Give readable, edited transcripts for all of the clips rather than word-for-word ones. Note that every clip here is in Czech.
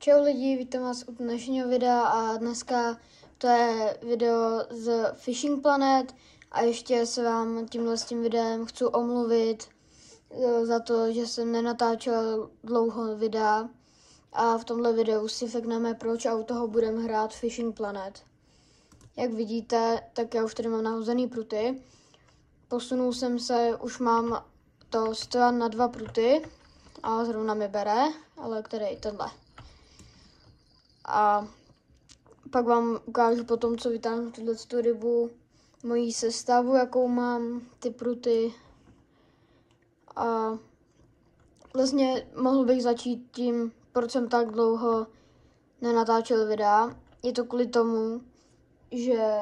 Čau lidi, vítám vás u dnešního videa a dneska to je video z Fishing Planet a ještě se vám tímhle s tím videem chci omluvit za to, že jsem nenatáčel dlouho videa a v tomhle videu si řekneme, proč a u toho budeme hrát Fishing Planet. Jak vidíte, tak já už tady mám nahozený pruty. Posunul jsem se, už mám to stojan na 2 pruty a zrovna mi bere, ale který tenhle. A pak vám ukážu potom, co vytáhnu tuto rybu, moji sestavu, jakou mám, ty pruty. A vlastně mohl bych začít tím, proč jsem tak dlouho nenatáčel videa. Je to kvůli tomu, že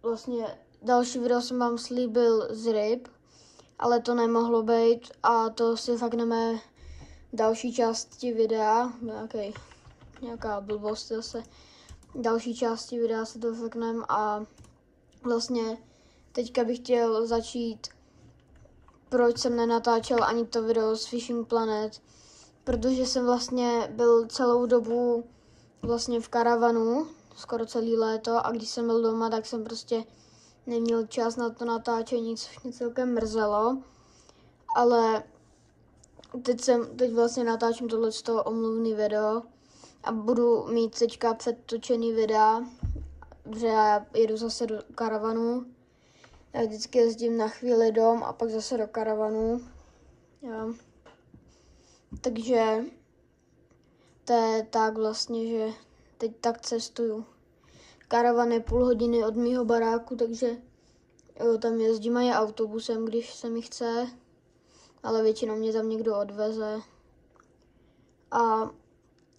vlastně další video jsem vám slíbil z ryb, ale to nemohlo být a to si fakneme další části videa, nějaká blbost zase. Další části videa si to řekneme a vlastně teďka bych chtěl začít, proč jsem nenatáčel ani to video z Fishing Planet, protože jsem vlastně byl celou dobu vlastně v karavanu, skoro celý léto, a když jsem byl doma, tak jsem prostě neměl čas na to natáčení, což mě celkem mrzelo, ale teď vlastně natáčím tohleto omluvný video a budu mít teďka předtočený videa, protože já jedu zase do karavanu. Já vždycky jezdím na chvíli dom a pak zase do karavanu. Jo. Takže to je tak vlastně, že teď tak cestuju. Karavan je půl hodiny od mýho baráku, takže jo, tam jezdím aj autobusem, když se mi chce, ale většinou mě tam někdo odveze. A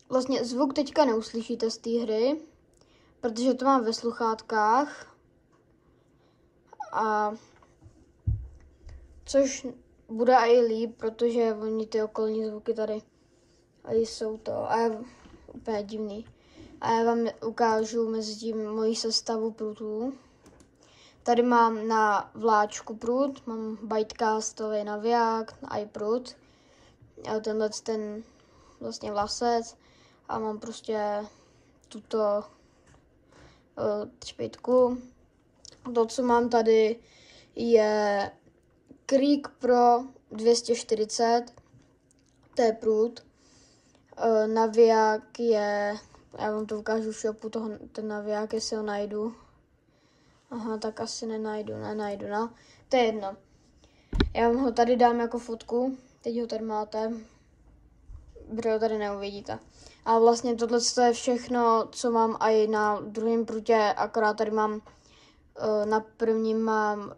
vlastně zvuk teďka neuslyšíte z té hry, protože to mám ve sluchátkách. A což bude i líp, protože oni ty okolní zvuky tady jsou to. A je úplně divný. A já vám ukážu mezi tím moji sestavu prutů. Tady mám na vláčku prut, mám bitecastový naviják, i prut. A tenhle ten vlastně vlasec. A mám prostě tuto třpitku. To, co mám tady, je Creek Pro 240. To je prut. Naviják je, já vám to ukážu v shopu, ten naviják, jestli ho najdu. Aha, tak asi nenajdu, no. To je jedno. Já vám ho tady dám jako fotku, teď ho tady máte, protože ho tady neuvidíte. A vlastně tohle je všechno, co mám i na druhém prutě, akorát tady mám, na prvním mám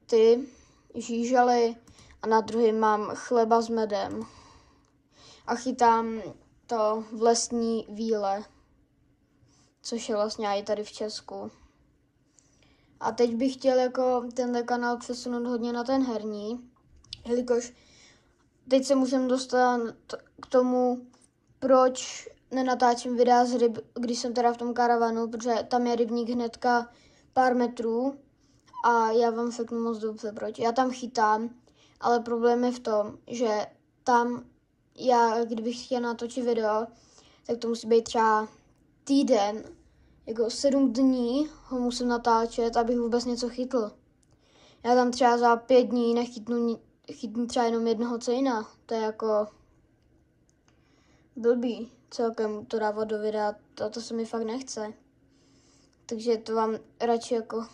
ty žížaly a na druhém mám chleba s medem. A chytám to v lesní víle, což je vlastně i tady v Česku. A teď bych chtěl jako tenhle kanál přesunout hodně na ten herní, jelikož teď se můžeme dostat k tomu, proč nenatáčím videa z ryb, když jsem teda v tom karavanu, protože tam je rybník hnedka pár metrů a já vám řeknu moc dobře proč. Já tam chytám, ale problém je v tom, že tam já, kdybych chtěl natočit video, tak to musí být třeba týden, jako 7 dní ho musím natáčet, abych vůbec něco chytl. Já tam třeba za 5 dní chytnu třeba jenom jednoho cejna. To je jako blbý celkem to dávat do videa, to se mi fakt nechce. Takže to vám radši jako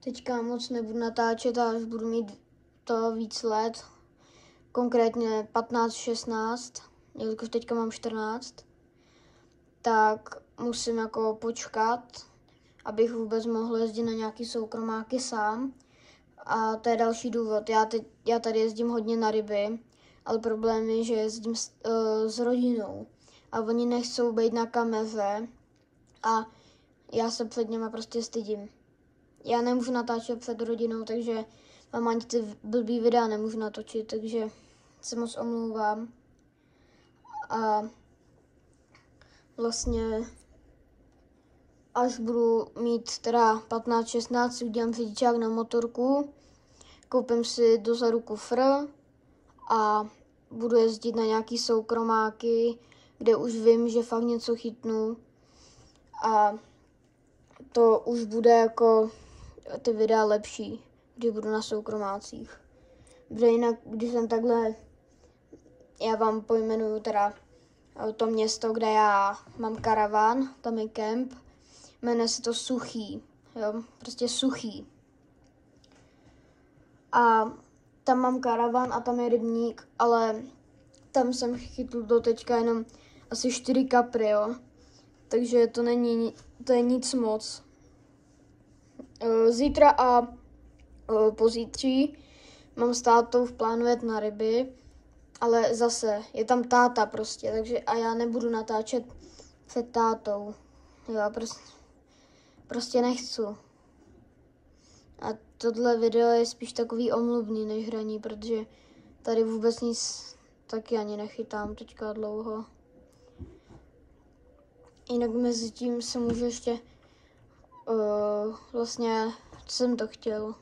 teďka moc nebudu natáčet a až budu mít to víc let, konkrétně 15-16, jelikož teďka mám 14, tak musím jako počkat, abych vůbec mohl jezdit na nějaký soukromáky sám. A to je další důvod. Já tady jezdím hodně na ryby, ale problém je, že jezdím s rodinou a oni nechcou být na kameře a já se před něma prostě stydím. Já nemůžu natáčet před rodinou, takže vám ani ty blbý videa nemůžu natočit, takže se moc omlouvám. A vlastně až budu mít teda 15-16, si udělám řidičák na motorku, koupím si dozadu kufr a budu jezdit na nějaký soukromáky, kde už vím, že fakt něco chytnu a to už bude jako ty videa lepší, když budu na soukromácích. Protože jinak, když jsem takhle, já vám pojmenuju teda to město, kde já mám karavan, tam je kemp, jmenuje se to Suchý, jo, prostě Suchý. A tam mám karavan a tam je rybník, ale tam jsem chytl do teďka jenom asi 4 kapry, jo. Takže to je nic moc. Zítra a pozítří mám s tátou v plánu jet na ryby, ale zase je tam táta prostě, takže a já nebudu natáčet před tátou. Já prostě nechci. A tohle video je spíš takový omluvný než hraní, protože tady vůbec nic taky ani nechytám teďka dlouho. Jinak mezi tím se můžu ještě vlastně, co jsem to chtěl.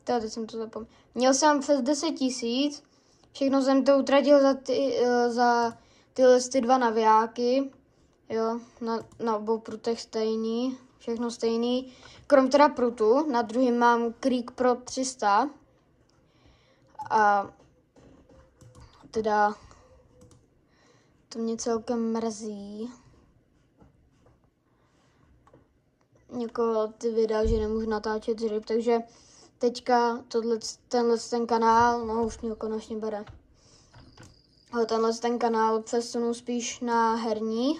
Teď jsem to zapomněl. Měl jsem přes 10 000, všechno jsem to utratil za tyhle 2 navijáky. Jo, na obou prutech stejný, všechno stejný. Krom teda prutu, na druhém mám Creek Pro 300. A teda to mě celkem mrzí. Jako ty videa, že nemůžu natáčet z ryb, takže teďka ten kanál, no už mě konečně bere. Ten kanál přesunu spíš na herní.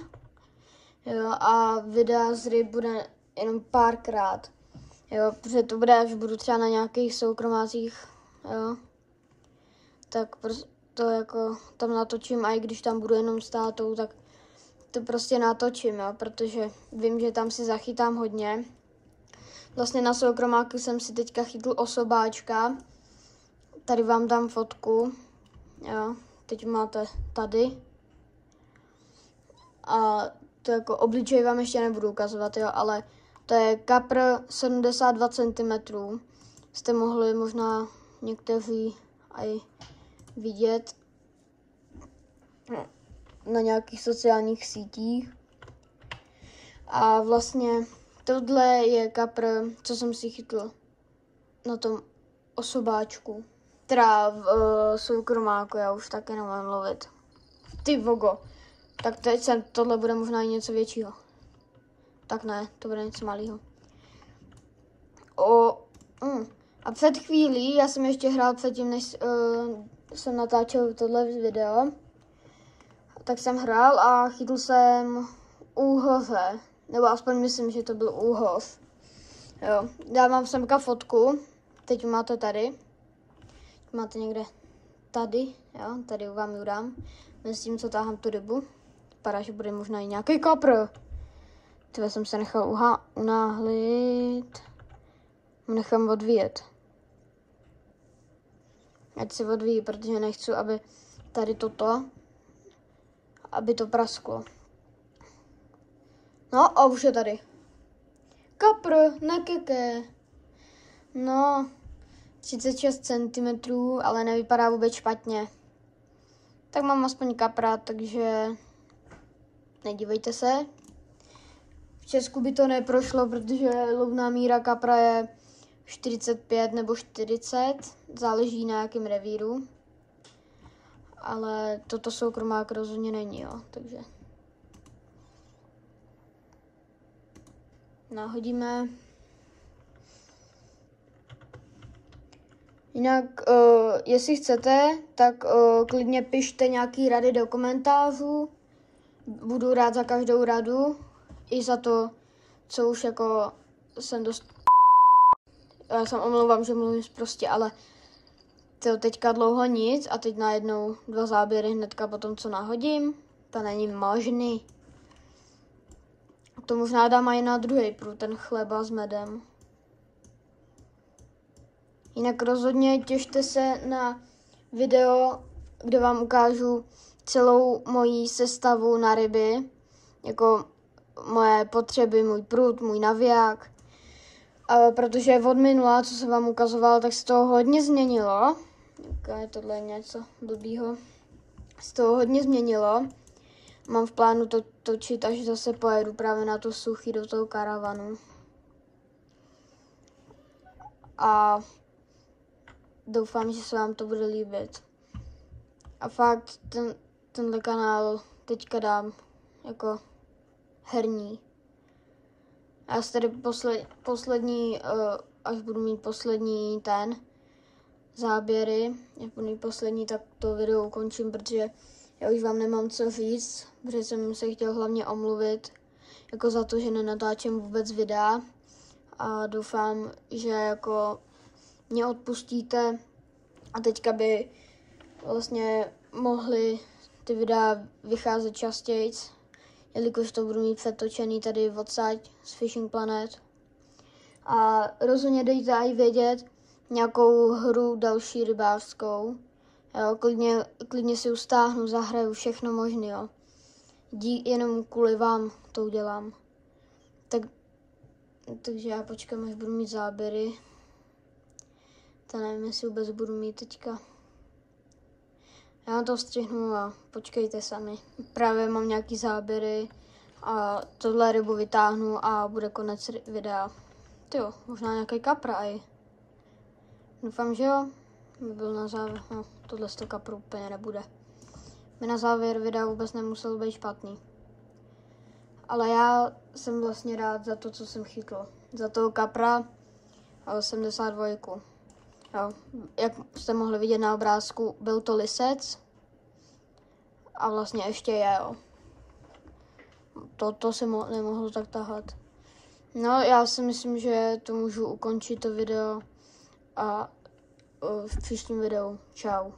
Jo, a videa z ryb bude jenom párkrát. Jo, protože to bude, až budu třeba na nějakých soukromácích, jo. Tak to jako tam natočím, a i když tam budu jenom s tátou, tak to prostě natočím, jo, protože vím, že tam si zachytám hodně. Vlastně na soukromáku jsem si teďka chytl osobáčka. Tady vám dám fotku, jo, teď máte tady. A to jako obličej vám ještě nebudu ukazovat, jo, ale to je kapr 72 cm. Jste mohli možná někteří aj vidět na nějakých sociálních sítích. A vlastně tohle je kapr, co jsem si chytl na tom osobáčku. Teda v soukromáku, já už taky nemám mluvit. Ty vogo. Tak tohle bude možná i něco většího. Tak ne, to bude něco malého. A před chvílí, já jsem ještě hrál předtím, než jsem natáčel tohle video, tak jsem hrál a chytl jsem úhoře. Nebo aspoň myslím, že to byl úhov. Jo, dávám semka fotku. Teď máte tady. Máte někde tady, jo, tady vám ji dám. Mezi tím, co táhám tu rybu. Vypadá, že bude možná i nějaký kapr. Tyhle jsem se nechal unáhlit. Nechám odvíjet. Ať se odvíjí, protože nechci, aby tady toto, aby to prasklo. No a už je tady. Kapr, nekeke. No, 36 cm, ale nevypadá vůbec špatně. Tak mám aspoň kapra, takže nedívejte se. V Česku by to neprošlo, protože lovná míra kapra je 45 nebo 40, záleží na jakém revíru. Ale toto soukromák rozhodně není, jo, takže nahodíme. Jinak, jestli chcete, tak klidně pište nějaký rady do komentářů. Budu rád za každou radu, i za to, co už jako jsem Já se omlouvám, že mluvím prostě, ale to teďka dlouho nic a teď najednou 2 záběry hnedka po tom, co nahodím. To není možný. To možná dám i na druhý prut, ten chleba s medem. Jinak rozhodně těšte se na video, kde vám ukážu celou moji sestavu na ryby. Jako moje potřeby, můj prut, můj naviják. Protože od minula, co jsem vám ukazoval, tak se toho hodně změnilo. Je tohle něco blbýho. Se toho hodně změnilo. mám v plánu to točit, až zase pojedu právě na to suchý do toho karavanu. A doufám, že se vám to bude líbit. A fakt tenhle kanál teďka dám jako herní. Já si tady poslední, až budu mít poslední záběry, jak budu mít poslední, tak to video ukončím, protože já už vám nemám co říct, protože jsem se chtěl hlavně omluvit jako za to, že nenatáčím vůbec videa a doufám, že jako mě odpustíte a teďka by vlastně mohly ty videa vycházet častěji, jelikož to budu mít přetočený tady odsaď z Fishing Planet. A rozhodně dejte i vědět nějakou hru další rybářskou. Jo, klidně si ustáhnu, zahraju, všechno možný, jo. Jenom kvůli vám to udělám. Takže já počkám, až budu mít záběry. To nevím, jestli vůbec budu mít teďka. Já to střihnu a počkejte sami. Právě mám nějaký záběry a tohle rybu vytáhnu a bude konec videa. Tyjo, možná nějaký kapra i. Doufám, že jo. By byl na závěr. No, tohle z toho kapru úplně nebude. By na závěr videa vůbec nemusel být špatný. Ale já jsem vlastně rád za to, co jsem chytl. Za toho kapra a 82. Jo, jak jste mohli vidět na obrázku, byl to lisec. A vlastně ještě je, jo. To se nemohlo tak tahat. No, já si myslím, že to můžu ukončit to video a v příštím videu. Čau.